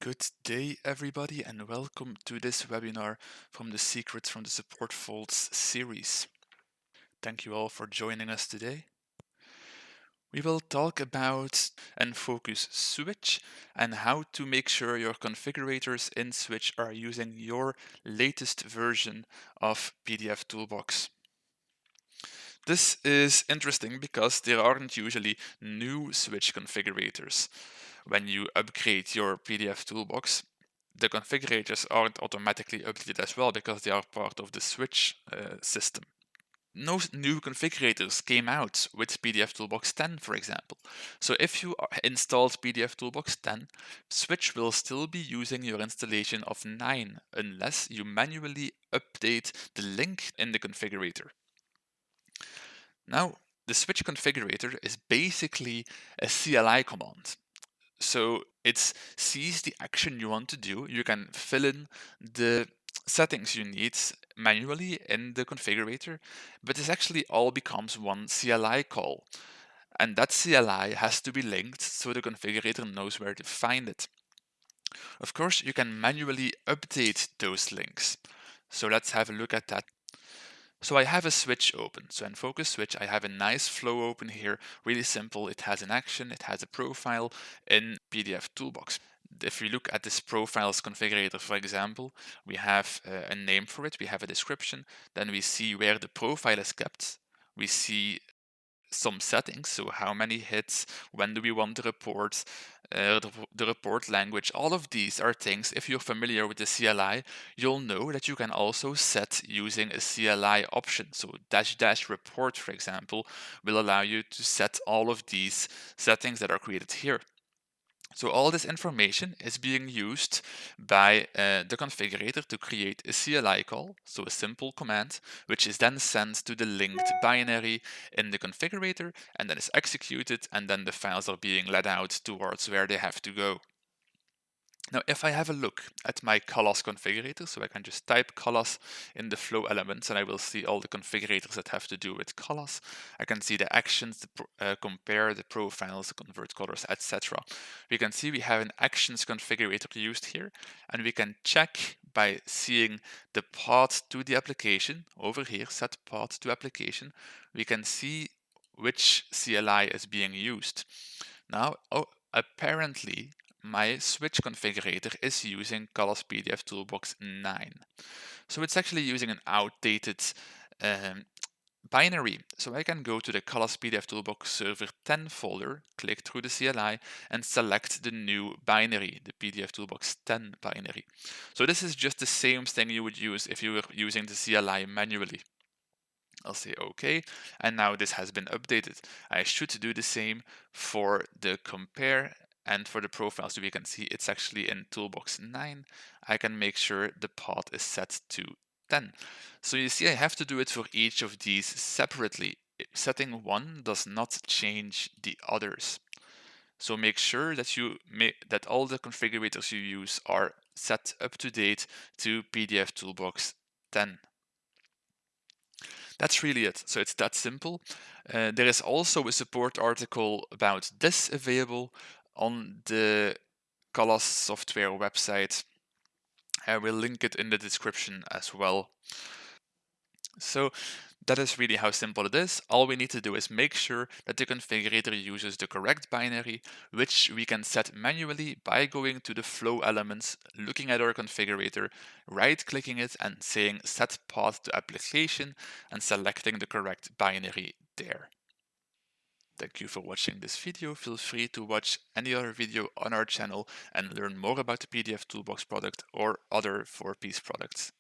Good day, everybody, and welcome to this webinar from the Secrets from the Support Faults series. Thank you all for joining us today. We will talk about Enfocus Switch and how to make sure your configurators in Switch are using your latest version of pdfToolbox. This is interesting because there aren't usually new Switch configurators. When you upgrade your pdfToolbox, the configurators aren't automatically updated as well because they are part of the Switch system. No new configurators came out with pdfToolbox 10, for example. So if you installed pdfToolbox 10, Switch will still be using your installation of 9 unless you manually update the link in the configurator. Now, the Switch configurator is basically a CLI command. So it sees the action you want to do. You can fill in the settings you need manually in the configurator, but this actually all becomes one CLI call. And that CLI has to be linked so the configurator knows where to find it. Of course, you can manually update those links. So let's have a look at that. So I have a switch open. So in Enfocus Switch, I have a nice flow open here, really simple. It has an action, it has a profile in pdfToolbox. If we look at this profiles configurator, for example, we have a name for it, we have a description, then we see where the profile is kept. We see some settings, so how many hits, when do we want the report, the report language. All of these are things, if you're familiar with the CLI, you'll know that you can also set using a CLI option. So -- report, for example, will allow you to set all of these settings that are created here. So all this information is being used by the configurator to create a CLI call, so a simple command, which is then sent to the linked binary in the configurator, and then is executed, and then the files are being led out towards where they have to go. Now, if I have a look at my callas configurator, so I can just type callas in the flow elements and I will see all the configurators that have to do with callas. I can see the actions, compare the profiles, the convert colors, etc. We can see we have an actions configurator used here, and we can check by seeing the path to the application over here, set path to application. We can see which CLI is being used. Now, apparently, my switch configurator is using callas pdfToolbox 9. So it's actually using an outdated binary. So I can go to the callas pdfToolbox server 10 folder, click through the CLI, and select the new binary, the pdfToolbox 10 binary. So this is just the same thing you would use if you were using the CLI manually. I'll say OK, and now this has been updated. I should do the same for the compare and for the profile, so we can see it's actually in toolbox 9. I can make sure the path is set to 10. So you see I have to do it for each of these separately. Setting 1 does not change the others. So make sure that all the configurators you use are set up to date to pdfToolbox 10. That's really it. So it's that simple. There is also a support article about this available on the callas software website. I will link it in the description as well. So that is really how simple it is. All we need to do is make sure that the configurator uses the correct binary, which we can set manually by going to the flow elements, looking at our configurator, right-clicking it and saying set path to application and selecting the correct binary there. Thank you for watching this video. Feel free to watch any other video on our channel and learn more about the pdfToolbox product or other 4-piece products.